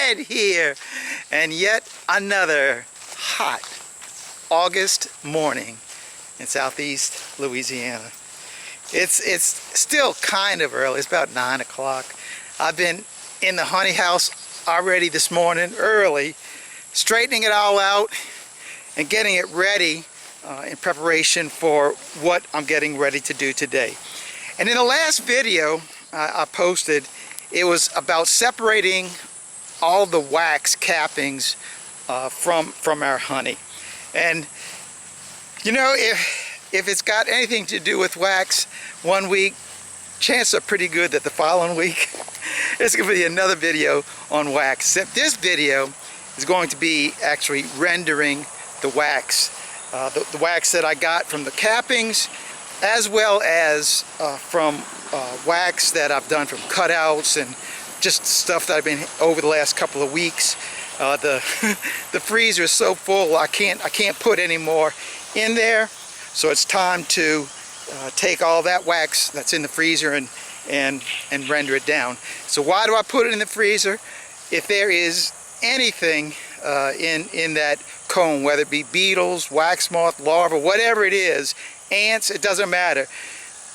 Ed here, and yet another hot August morning in southeast Louisiana. It's still kind of early. It's about 9 o'clock. I've been in the honey house already this morning early, straightening it all out and getting it ready in preparation for what I'm getting ready to do today. And in the last video I posted, it was about separating all the wax cappings from our honey. And you know, if it's got anything to do with wax one week, chances are pretty good that the following week it's going to be another video on wax. Except this video is going to be actually rendering the wax. The wax that I got from the cappings, as well as from wax that I've done from cutouts and just stuff that I've been over the last couple of weeks. The freezer is so full I can't put any more in there, so it's time to take all that wax that's in the freezer and render it down. So why do I put it in the freezer? If there is anything in that comb, whether it be beetles, wax moth, larvae, whatever it is, ants, it doesn't matter.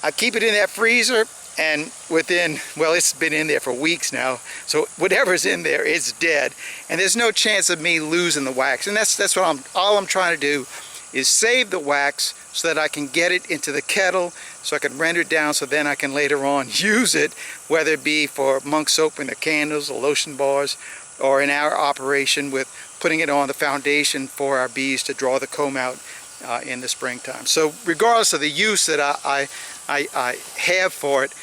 I keep it in that freezer, and within, well, it's been in there for weeks now, so whatever's in there is dead, and there's no chance of me losing the wax. And that's what all I'm trying to do is save the wax so that I can get it into the kettle, so I can render it down, so then I can later on use it, whether it be for monk soap in the candles, the lotion bars, or in our operation with putting it on the foundation for our bees to draw the comb out in the springtime. So regardless of the use that I have for it,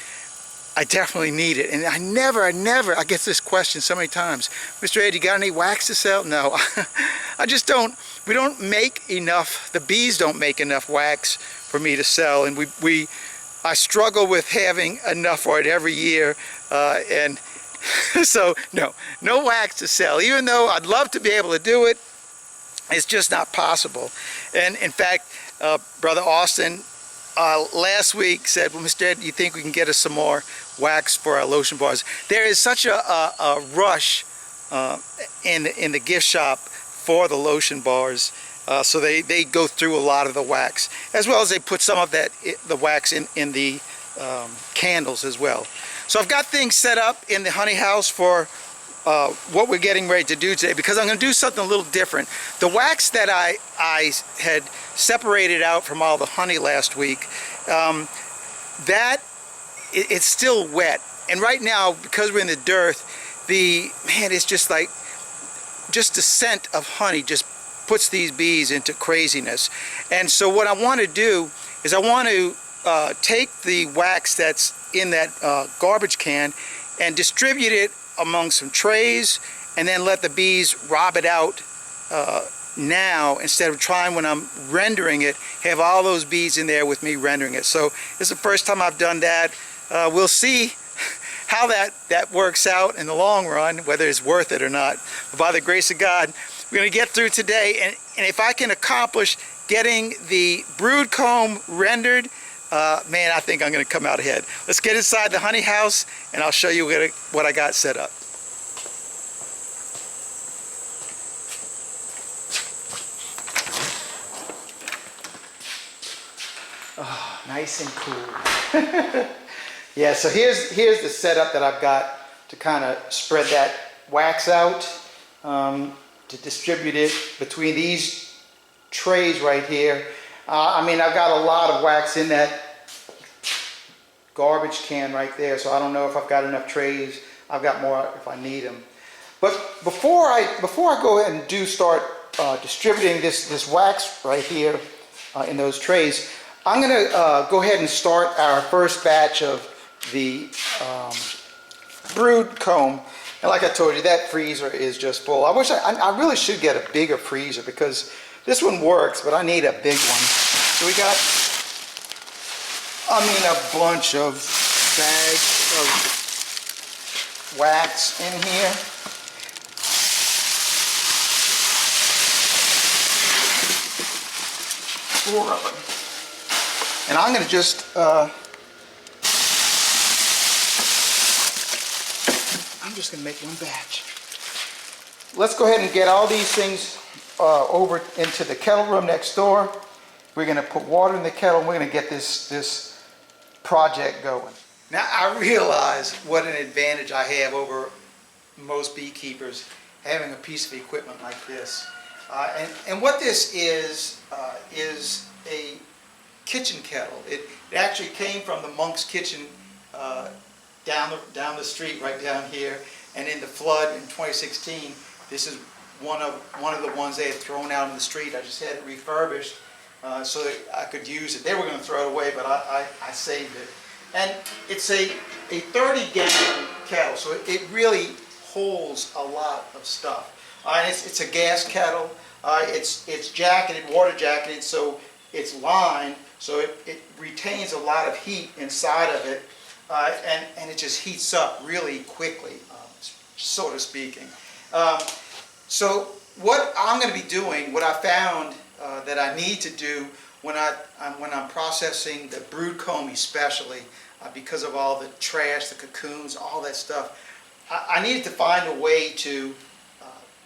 I definitely need it. And I get this question so many times, Mr. Ed, you got any wax to sell? No, I just don't. We don't make enough, the bees don't make enough wax for me to sell, and I struggle with having enough for it every year, and so no wax to sell. Even though I'd love to be able to do it, it's just not possible. And in fact, Brother Austin last week said, well, Mr. Ed, do you think we can get us some more wax for our lotion bars? There is such a rush in the gift shop for the lotion bars, so they go through a lot of the wax, as well as they put some of the wax in the candles as well. So I've got things set up in the honey house for what we're getting ready to do today, because I'm going to do something a little different. The wax that I had separated out from all the honey last week, it's still wet, and right now, because we're in the dearth, it's just like, just the scent of honey just puts these bees into craziness. And so what I want to do is I want to take the wax that's in that garbage can and distribute it among some trays, and then let the bees rob it out now, instead of trying, when I'm rendering it, have all those bees in there with me rendering it. So this is the first time I've done that. We'll see how that works out in the long run, whether it's worth it or not. But by the grace of God, we're going to get through today, and if I can accomplish getting the brood comb rendered, man, I think I'm going to come out ahead. Let's get inside the honey house, and I'll show you what I got set up. Oh, nice and cool. Yeah, so here's the setup that I've got to kind of spread that wax out, to distribute it between these trays right here. I mean, I've got a lot of wax in that garbage can right there, so I don't know if I've got enough trays. I've got more if I need them. But before I go ahead and start distributing this wax right here in those trays, I'm going to go ahead and start our first batch of the brood comb. And like I told you, that freezer is just full. I really should get a bigger freezer, because this one works, but I need a big one. So we got, a bunch of bags of wax in here. Four of them. And I'm going to just I'm just going to make one batch. let's go ahead and get all these things over into the kettle room next door. We're going to put water in the kettle and we're going to get this project going. Now I realize what an advantage I have over most beekeepers having a piece of equipment like this. And what this is a kitchen kettle. It actually came from the monk's kitchen down the street, right down here. And in the flood in 2016, this is one of the ones they had thrown out in the street. I just had it refurbished so that I could use it. They were going to throw it away, but I saved it. And it's a 30-gallon kettle, so it really holds a lot of stuff. And it's a gas kettle. It's jacketed, water jacketed, so it's lined, so it retains a lot of heat inside of it, and it just heats up really quickly, so to speaking. So what I'm going to be doing, what I found that I need to do when I'm processing the brood comb especially, because of all the trash, the cocoons, all that stuff, I needed to find a way to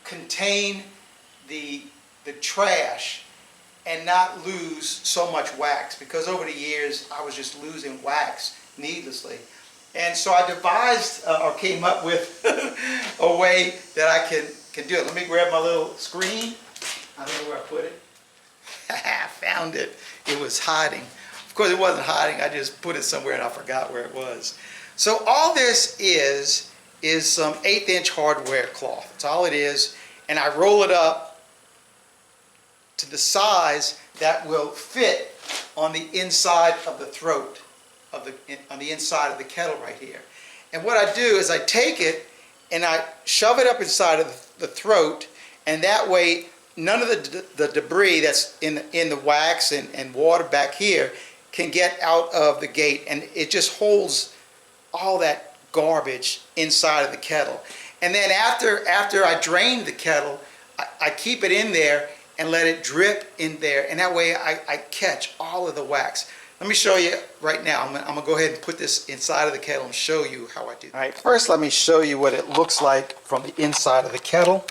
contain the trash and not lose so much wax, because over the years I was just losing wax needlessly. And so I devised or came up with a way that I can do it. Let me grab my little screen. I don't know where I put it. I found it. It was hiding. Of course it wasn't hiding. I just put it somewhere and I forgot where it was. So all this is some 1/8" hardware cloth. That's all it is. And I roll it up to the size that will fit on the inside of the throat, on the inside of the kettle right here. And what I do is I take it and I shove it up inside of the throat, and that way none of the debris that's in the wax and water back here can get out of the gate, and it just holds all that garbage inside of the kettle. And then after I drain the kettle, I keep it in there and let it drip in there, and that way I catch all of the wax. Let me show you right now. I'm gonna go ahead and put this inside of the kettle and show you how I do. All right, first let me show you what it looks like from the inside of the kettle.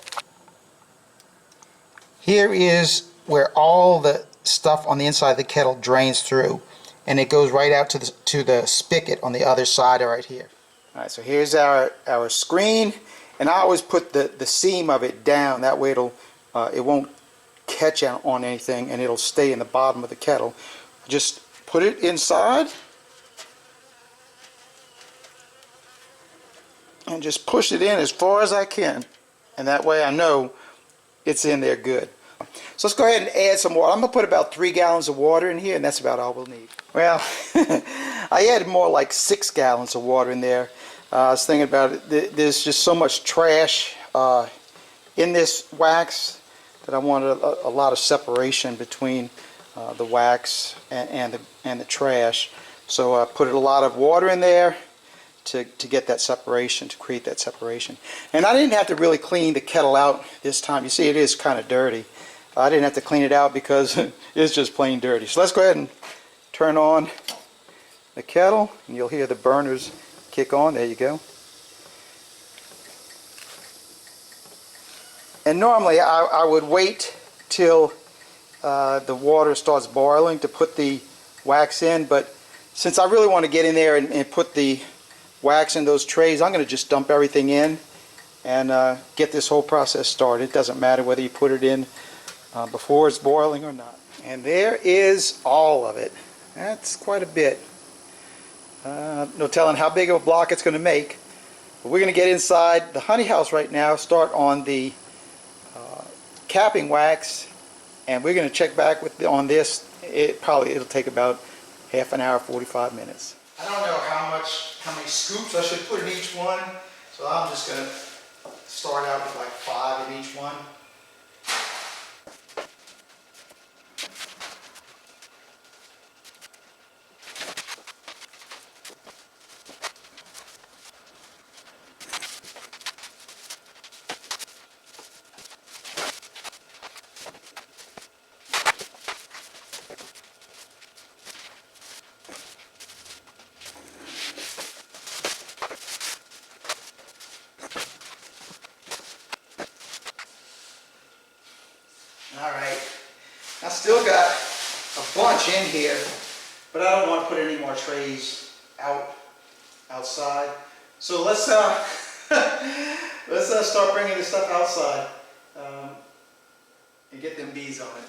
Here is where all the stuff on the inside of the kettle drains through, and it goes right out to the spigot on the other side right here. All right, so here's our screen, and I always put the seam of it down. That way it won't catch on anything, and it'll stay in the bottom of the kettle. Just put it inside and just push it in as far as I can, and that way I know it's in there good. So let's go ahead and add some water. I'm going to put about 3 gallons of water in here, and that's about all we'll need. Well, I added more like 6 gallons of water in there. I was thinking about it. There's just so much trash in this wax that I wanted a lot of separation between the wax and the trash. So I put a lot of water in there to get that separation, to create that separation. And I didn't have to really clean the kettle out this time. You see, it is kind of dirty. I didn't have to clean it out because it's just plain dirty. So let's go ahead and turn on the kettle, and you'll hear the burners kick on. There you go. And normally I would wait till the water starts boiling to put the wax in, but since I really want to get in there and put the wax in those trays, I'm going to just dump everything in and get this whole process started. It doesn't matter whether you put it in before it's boiling or not. And there is all of it. That's quite a bit. No telling how big of a block it's going to make. But we're going to get inside the honey house right now, start on the capping wax, and we're going to check back on this. It'll take about half an hour, 45 minutes. I don't know how many scoops I should put in each one, so I'm just going to start out with like 5 in each one. All right. I still got a bunch in here, but I don't want to put any more trays outside. So let's let's start bringing this stuff outside and get them bees on it.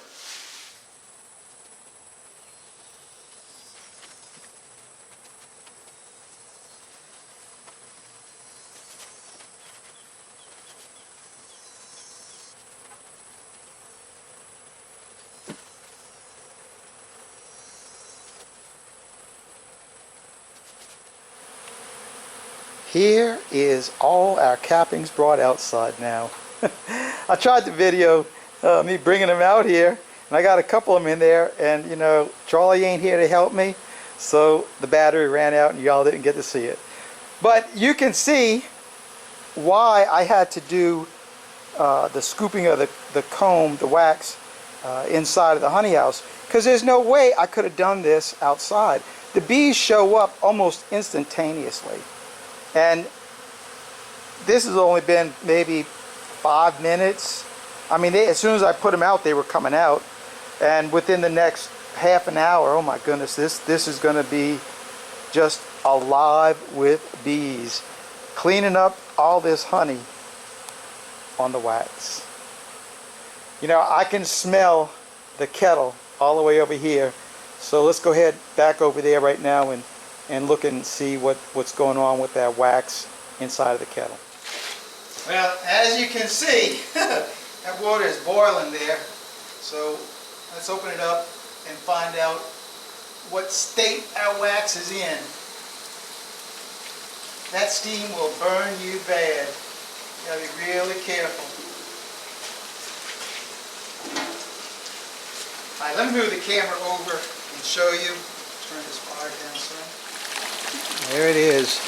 Here is all our cappings brought outside now. I tried the video, me bringing them out here, and I got a couple of them in there, and you know, Charlie ain't here to help me, so the battery ran out and y'all didn't get to see it. But you can see why I had to do the scooping of the comb, the wax, inside of the honey house, because there's no way I could have done this outside. The bees show up almost instantaneously. And this has only been maybe 5 minutes. I mean, as soon as I put them out, they were coming out. And within the next half an hour, oh my goodness, this is going to be just alive with bees. Cleaning up all this honey on the wax. You know, I can smell the kettle all the way over here. So let's go ahead back over there right now and look and see what's going on with that wax inside of the kettle. Well, as you can see, that water is boiling there. So let's open it up and find out what state our wax is in. That steam will burn you bad. You gotta be really careful. All right, let me move the camera over and show you. Turn this fire down some. There it is.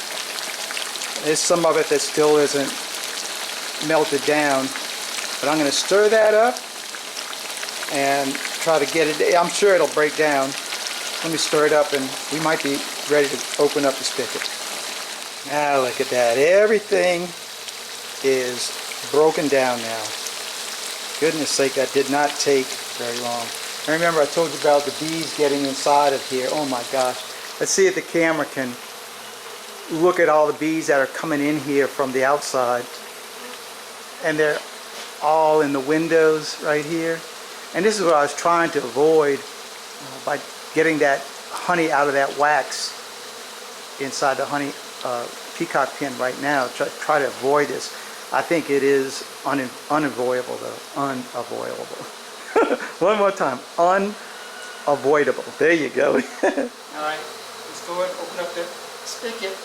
There's some of it that still isn't melted down, but I'm going to stir that up and try to get it. I'm sure it'll break down. Let me stir it up and we might be ready to open up the spigot. Ah, look at that. Everything is broken down now. Goodness sake, that did not take very long. And remember, I told you about the bees getting inside of here. Oh my gosh. Let's see if the camera can look at all the bees that are coming in here from the outside. And they're all in the windows right here. And this is what I was trying to avoid by getting that honey out of that wax inside the honey peacock pin right now. Try to avoid this. I think it is unavoidable though. Unavoidable. One more time. Unavoidable. There you go. Alright, let's go ahead and open up the spigot.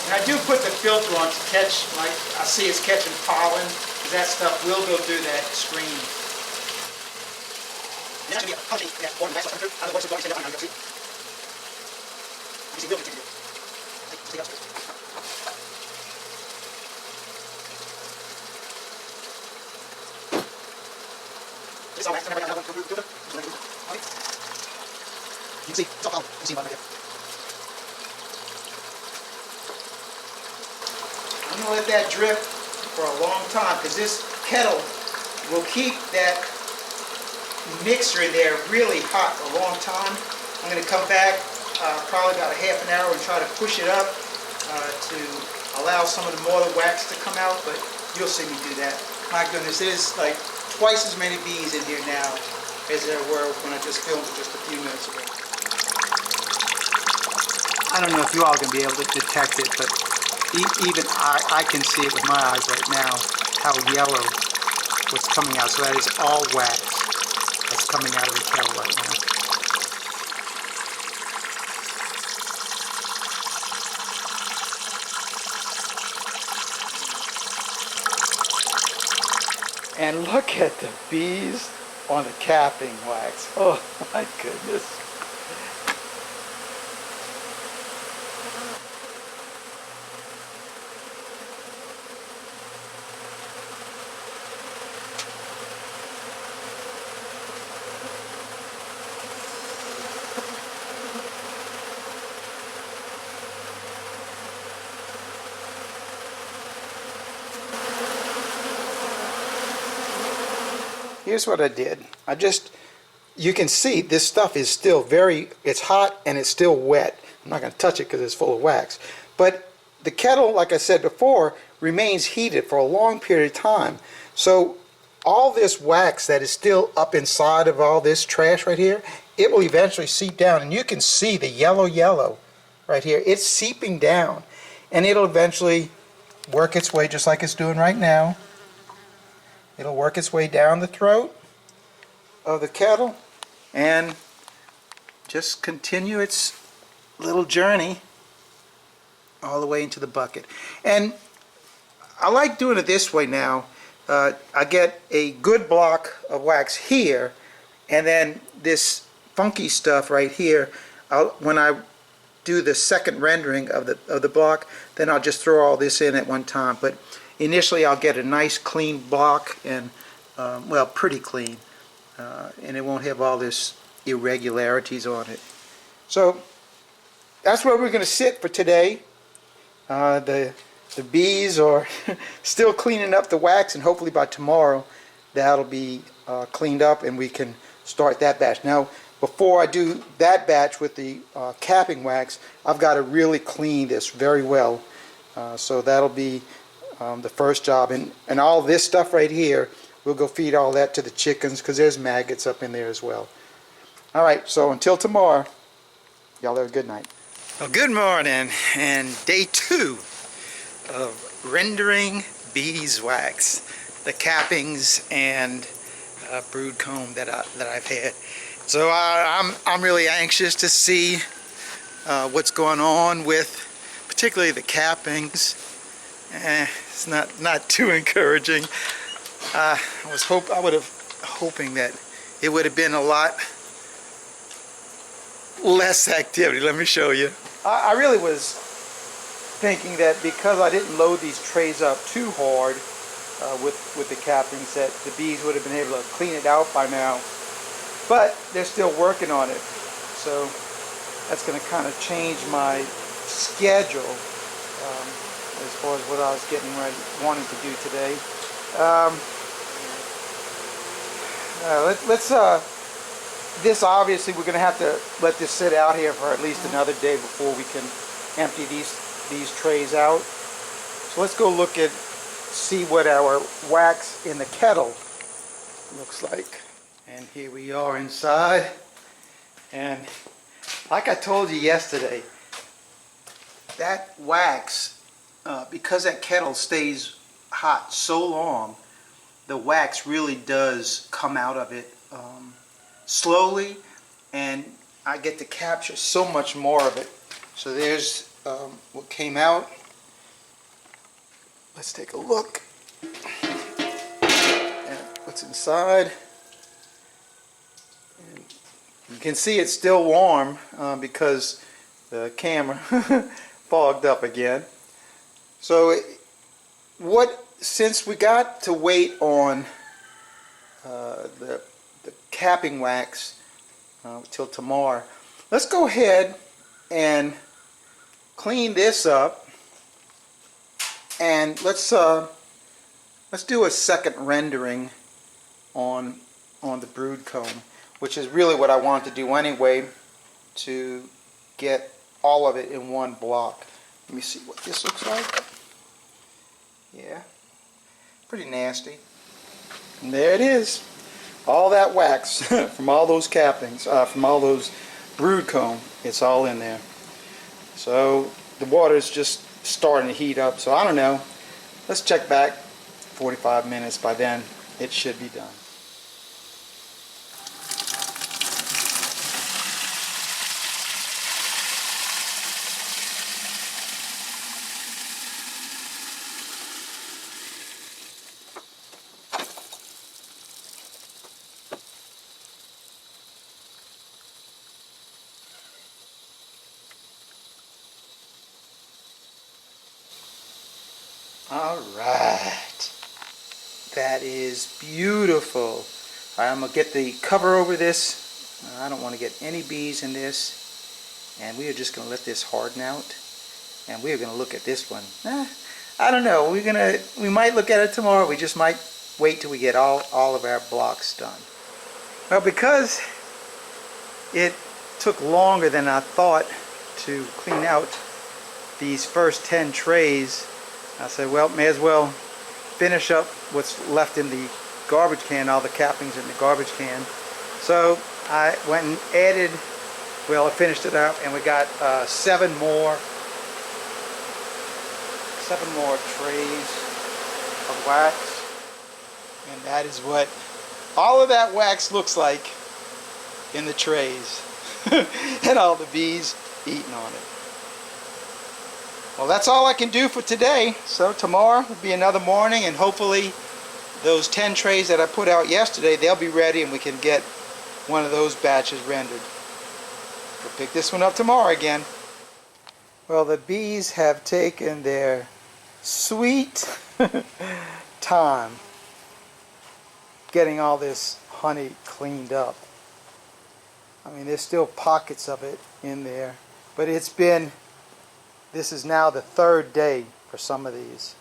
And I do put the filter on to catch, like I see it's catching pollen, because that stuff will go through that screen. That's going to be a honey that warm wax coming through. I don't know what's going on. You see, we'll continue. Take out space. This is all wax. You can see, it's all pollen. You can see one right here. I'm going to let that drip for a long time because this kettle will keep that mixer in there really hot for a long time. I'm going to come back probably about a half an hour and try to push it up to allow some of the more wax to come out, but you'll see me do that. My goodness, there's like twice as many bees in here now as there were when I just filmed it just a few minutes ago. I don't know if you all can be able to detect it, but even I can see it with my eyes right now, how yellow what's coming out. So that is all wax that's coming out of the kettle right now. And look at the bees on the capping wax. Oh my goodness. here's what I did. You can see this stuff is still it's hot and it's still wet. I'm not going to touch it because it's full of wax. But the kettle, like I said before, remains heated for a long period of time. So all this wax that is still up inside of all this trash right here, it will eventually seep down. And you can see the yellow right here. It's seeping down. And it'll eventually work its way just like it's doing right now. It'll work its way down the throat of the kettle and just continue its little journey all the way into the bucket. And I like doing it this way now. I get a good block of wax here, and then this funky stuff right here. When I do the second rendering of the block, then I'll just throw all this in at one time. But initially I'll get a nice clean block, and well, pretty clean, and it won't have all this irregularities on it. So that's where we're going to sit for today. The bees are still cleaning up the wax, and hopefully by tomorrow that'll be cleaned up and we can start that batch. Now, before I do that batch with the capping wax, I've got to really clean this very well. So that'll be the first job. And all this stuff right here, we'll go feed all that to the chickens because there's maggots up in there as well. All right, so until tomorrow, y'all have a good night. Well, good morning, and day 2 of rendering beeswax, the cappings and brood comb that I've had. So I'm really anxious to see what's going on with particularly the cappings. It's not too encouraging. I would have hoping that it would have been a lot less activity. Let me show you. I really was thinking that because I didn't load these trays up too hard with the cappings, that the bees would have been able to clean it out by now. But they're still working on it, so that's going to kind of change my schedule as far as what I was wanting to do today. This obviously we're going to have to let this sit out here for at least another day before we can empty these trays out. So let's go see what our wax in the kettle looks like. And here we are inside, and like I told you yesterday, that wax, because that kettle stays hot so long, the wax really does come out of it slowly, and I get to capture so much more of it. So there's what came out. Let's take a look at what's inside. And you can see it's still warm because the camera fogged up again. So since we got to wait on the capping wax till tomorrow, let's go ahead and clean this up, and let's do a second rendering on the brood comb, which is really what I want to do anyway, to get all of it in one block. Let me see what this looks like. Yeah, pretty nasty. And there it is. All that wax from all those cappings, from all those brood comb, it's all in there. So the water is just starting to heat up. So I don't know. Let's check back 45 minutes. By then, it should be done. Alright, that is beautiful. I'm going to get the cover over this. I don't want to get any bees in this, and we are just going to let this harden out, and we are going to look at this one. I don't know, we might look at it tomorrow. We just might wait till we get all of our blocks done. Well, because it took longer than I thought to clean out these first 10 trays, I said, well, may as well finish up what's left in the garbage can, all the cappings in the garbage can. So I went and added, well, I finished it up, and we got 7 more trays of wax. And that is what all of that wax looks like in the trays. And all the bees eating on it. Well, that's all I can do for today. So tomorrow will be another morning, and hopefully those 10 trays that I put out yesterday, they'll be ready and we can get one of those batches rendered. We'll pick this one up tomorrow again. Well, the bees have taken their sweet time getting all this honey cleaned up. I mean, there's still pockets of it in there, but this is now the 3rd day for some of these.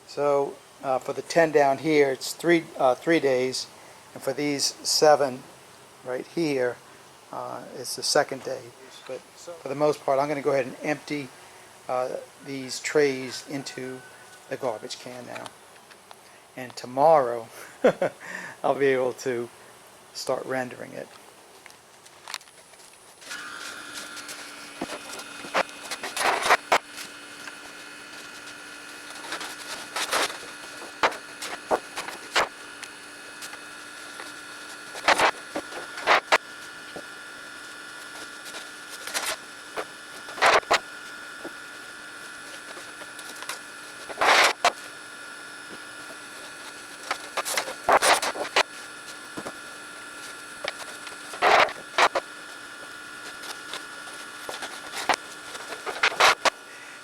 So for the 10 down here, it's 3 days, and for these 7 right here, it's the 2nd day. But for the most part, I'm going to go ahead and empty these trays into the garbage can now. And tomorrow, I'll be able to start rendering it.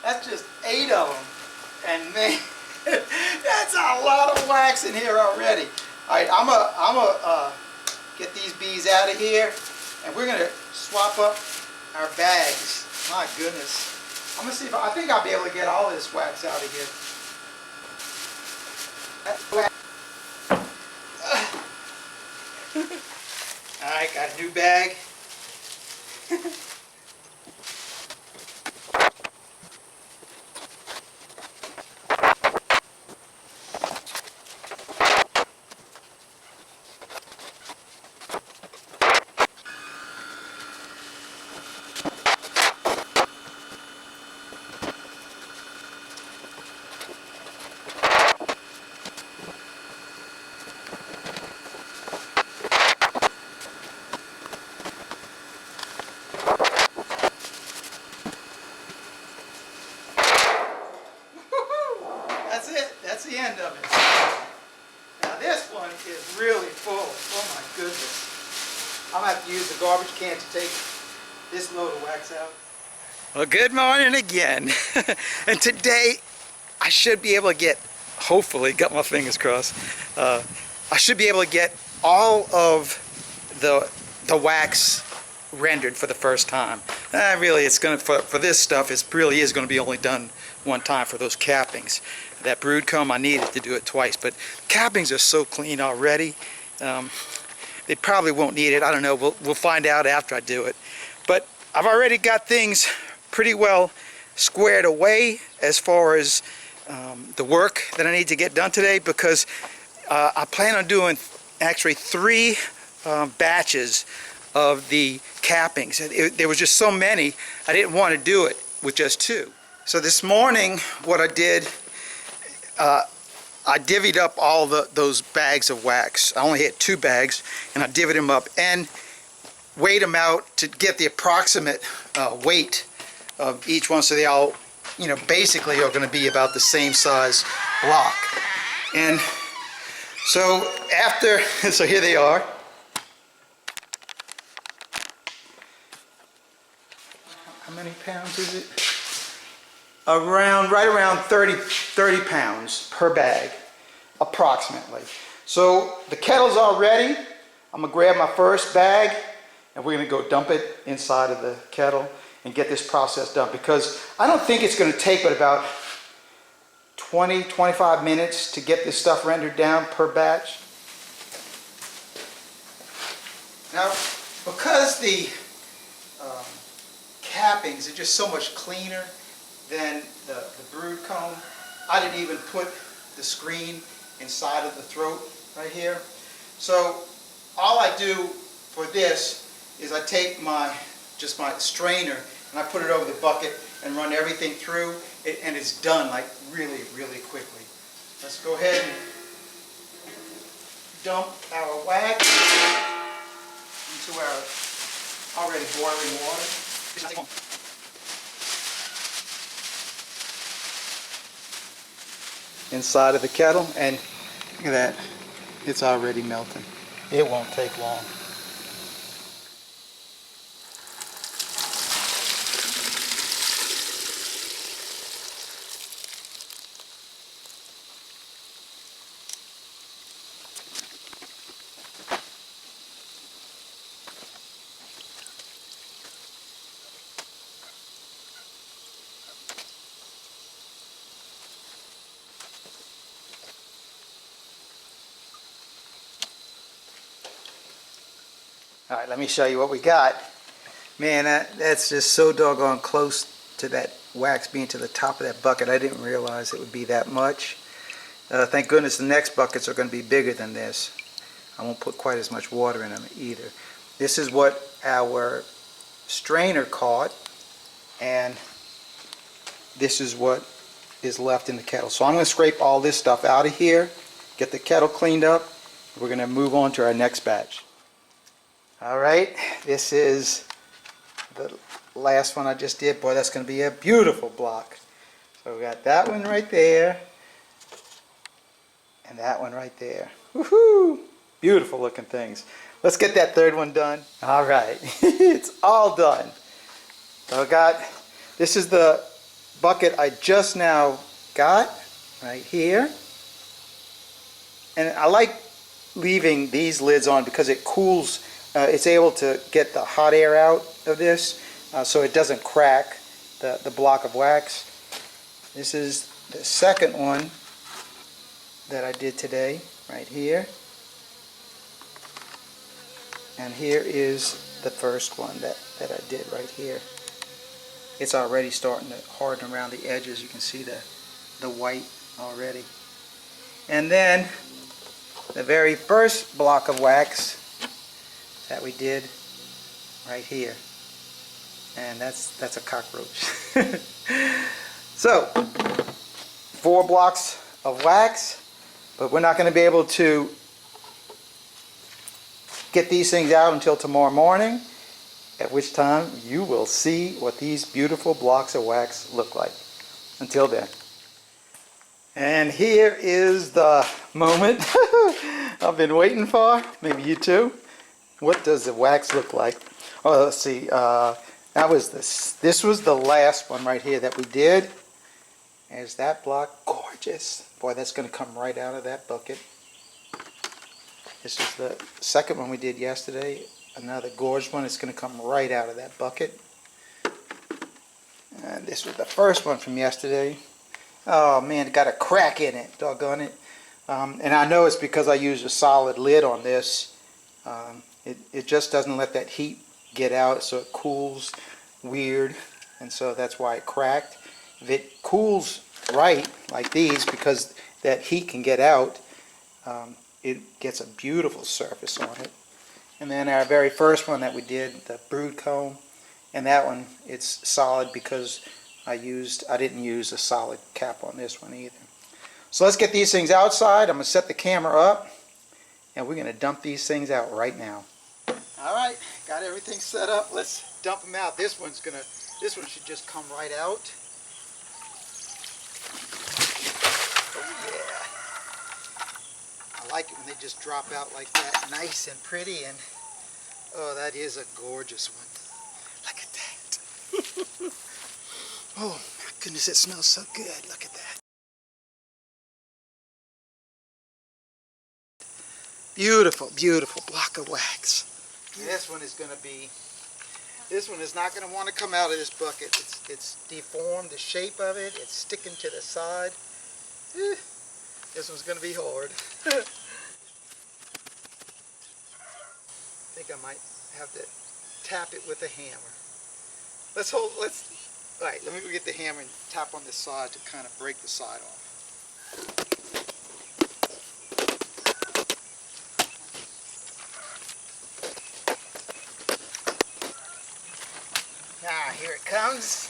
That's just 8 of them, and man, that's a lot of wax in here already. All right, I'm gonna get these bees out of here, and we're gonna swap up our bags. My goodness, I'm gonna see if I think I'll be able to get all this wax out of here. All right, got a new bag. That's it. That's the end of it. Now this one is really full. Oh my goodness. I'm going to have to use the garbage can to take this load of wax out. Well, good morning again. And today I should be able to get, hopefully, got my fingers crossed, I should be able to get all of the wax rendered for the first time. Really, it's going to, for this stuff, it really is going to be only done one time for those cappings. That brood comb, I needed to do it twice, but cappings are so clean already. They probably won't need it. I don't know. We'll find out after I do it. But I've already got things pretty well squared away as far as the work that I need to get done today, because I plan on doing actually 3 batches of the cappings. There was just so many, I didn't want to do it with just 2. So this morning, what I did, I divvied up all those bags of wax. I only had 2 bags, and I divvied them up and weighed them out to get the approximate weight of each one, so they all, basically are going to be about the same size block. And so so here they are. How many pounds is it? Right around 30 pounds per bag, approximately. So the kettle's all ready. I'm gonna grab my first bag, and we're gonna go dump it inside of the kettle and get this process done, because I don't think it's gonna take but about 20-25 minutes to get this stuff rendered down per batch. Now, because the cappings are just so much cleaner than the brood comb, I didn't even put the screen inside of the throat right here. So all I do for this is I take just my strainer and I put it over the bucket and run everything through it, and it's done like really, really quickly. Let's go ahead and dump our wax into our already boiling water. Inside of the kettle, and look at that, it's already melting. It won't take long. All right, let me show you what we got. Man, that's just so doggone close to that wax being to the top of that bucket. I didn't realize it would be that much. Thank goodness the next buckets are going to be bigger than this. I won't put quite as much water in them either. This is what our strainer caught, and this is what is left in the kettle. So I'm going to scrape all this stuff out of here, get the kettle cleaned up. We're going to move on to our next batch. Alright, this is the last one I just did. Boy, that's going to be a beautiful block. So we got that one right there, and that one right there. Woohoo! Beautiful looking things. Let's get that third one done. Alright, it's all done. So this is the bucket I just now got right here. And I like leaving these lids on because it cools. It's able to get the hot air out of this so it doesn't crack the block of wax. This is the second one that I did today, right here. And here is the first one that I did right here. It's already starting to harden around the edges. You can see the white already. And then the very first block of wax that we did right here, and that's a cockroach. So 4 blocks of wax, but we're not going to be able to get these things out until tomorrow morning, at which time you will see what these beautiful blocks of wax look like. Until then. And here is the moment I've been waiting for. Maybe you too. What does the wax look like? Oh, let's see. This was the last one right here that we did. There's that block. Gorgeous. Boy, that's going to come right out of that bucket. This is the second one we did yesterday. Another gorgeous one. It's going to come right out of that bucket. And this was the first one from yesterday. Oh man, it got a crack in it. Doggone it. And I know it's because I used a solid lid on this. It just doesn't let that heat get out, so it cools weird, and so that's why it cracked. If it cools right, like these, because that heat can get out, it gets a beautiful surface on it. And then our very first one that we did, the brood comb, and that one, it's solid because I didn't use a solid cap on this one either. So let's get these things outside. I'm going to set the camera up, and we're going to dump these things out right now. Alright, got everything set up. Let's dump them out. This one should just come right out. Oh yeah. I like it when they just drop out like that, nice and pretty, and oh, that is a gorgeous one. Look at that. Oh my goodness, it smells so good. Look at that. Beautiful, beautiful block of wax. This one is not going to want to come out of this bucket. It's deformed, the shape of it, it's sticking to the side. This one's going to be hard. I think I might have to tap it with a hammer. Alright, let me go get the hammer and tap on this side to kind of break the side off. Ah, here it comes.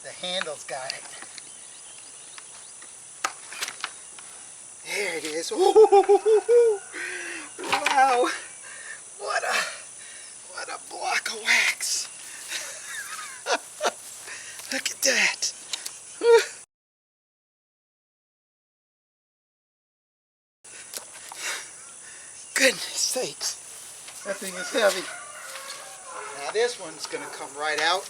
The handle's got it. There it is. Ooh, wow. What a block of wax. Look at that. Goodness sakes. That thing is heavy. Now this one's going to come right out.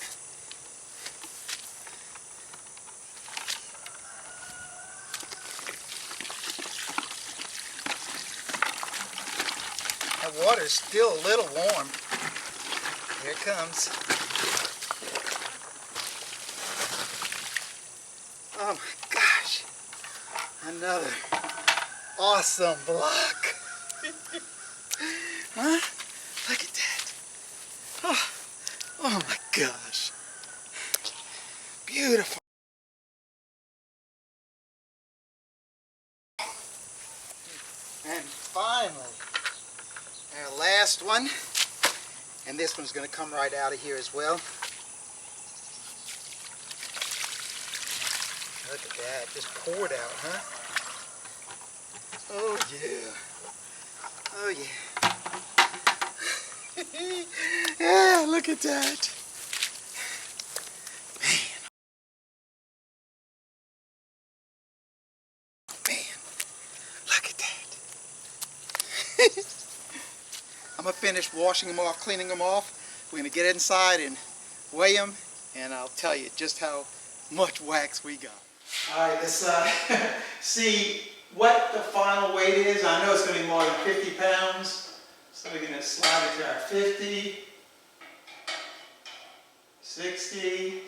That water's still a little warm. Here it comes. Oh my gosh. Another awesome block. Huh? Look at that. Oh my gosh. Beautiful. And finally, our last one. And this one's going to come right out of here as well. Look at that. Just poured out, huh? Oh yeah. Oh yeah. Yeah, look at that. Man, look at that. I'm going to finish washing them off, cleaning them off. We're going to get inside and weigh them, and I'll tell you just how much wax we got. All right, let's see what the final weight is. I know it's going to be more than 50 pounds. So we're going to slide it to our 50, 60,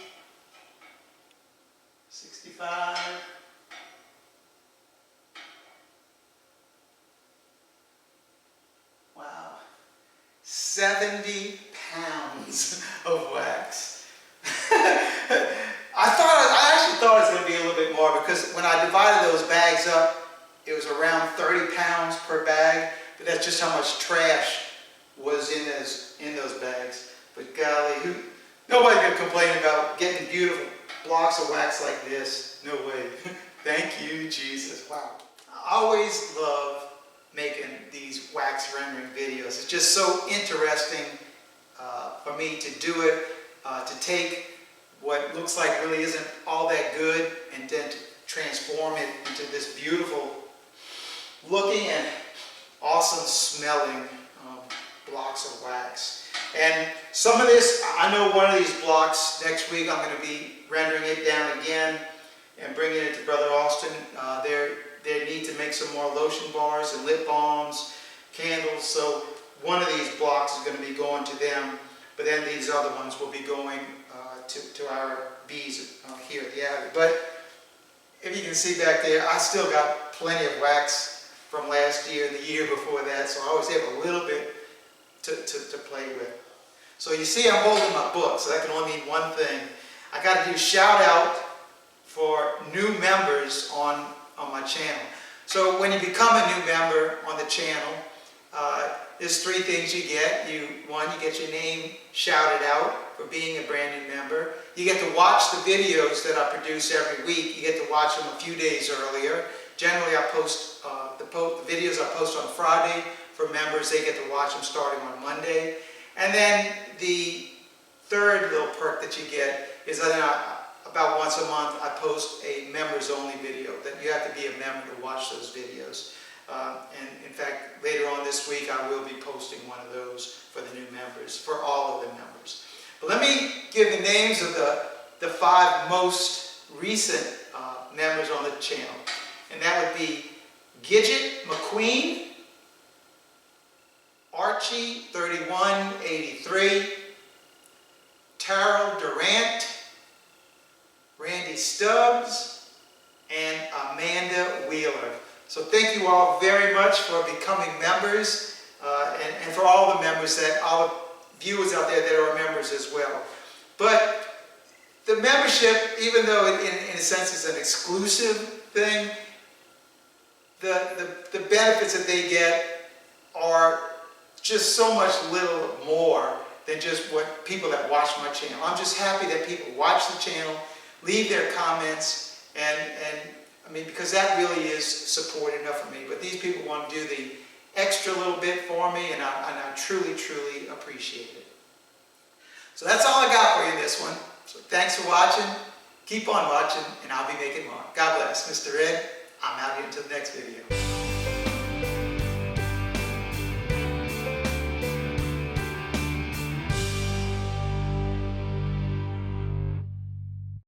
65, 70 pounds of wax. I actually thought it was going to be a little bit more, because when I divided those bags up, it was around 30 pounds per bag, but that's just how much trash was in those bags. But golly, nobody could complain about getting beautiful blocks of wax like this. No way. Thank you, Jesus. Wow. I always love making these wax rendering videos. It's just so interesting for me to do it, to take what looks like really isn't all that good and then to transform it into this beautiful looking and awesome smelling blocks of wax. And some of this, I know one of these blocks next week I'm going to be rendering it down again and bringing it to Brother Austin. They need to make some more lotion bars and lip balms, candles, so one of these blocks is going to be going to them, but then these other ones will be going to our bees here at the Abbey. But if you can see back there, I still got plenty of wax from last year and the year before that, so I always have a little bit to play with. So you see I'm holding my book, so that can only mean one thing. I got to do shout out for new members on my channel. So when you become a new member on the channel, there's three things you get. One, you get your name shouted out for being a brand new member. You get to watch the videos that I produce every week. You get to watch them a few days earlier. Generally, I post the videos I post on Friday. For members, they get to watch them starting on Monday. And then the third little perk that you get is that about once a month I post a members only video that you have to be a member to watch those videos. And in fact, later on this week I will be posting one of those for the new members, for all of the members. But let me give the names of the 5 most recent members on the channel. And that would be Gidget McQueen, Archie 3183, Terrell Durant, Randy Stubbs, and Amanda Wheeler. So thank you all very much for becoming members, and for all the members, all the viewers out there that are members as well. But the membership, even though in a sense is an exclusive thing, the benefits that they get are just so much little more than just what people that watch my channel. I'm just happy that people watch the channel, leave their comments, and I mean, because that really is support enough for me. But these people want to do the extra little bit for me, and I truly, truly appreciate it. So that's all I got for you in this one. So thanks for watching. Keep on watching, and I'll be making more. God bless. Mr. Ed, I'm out here until the next video.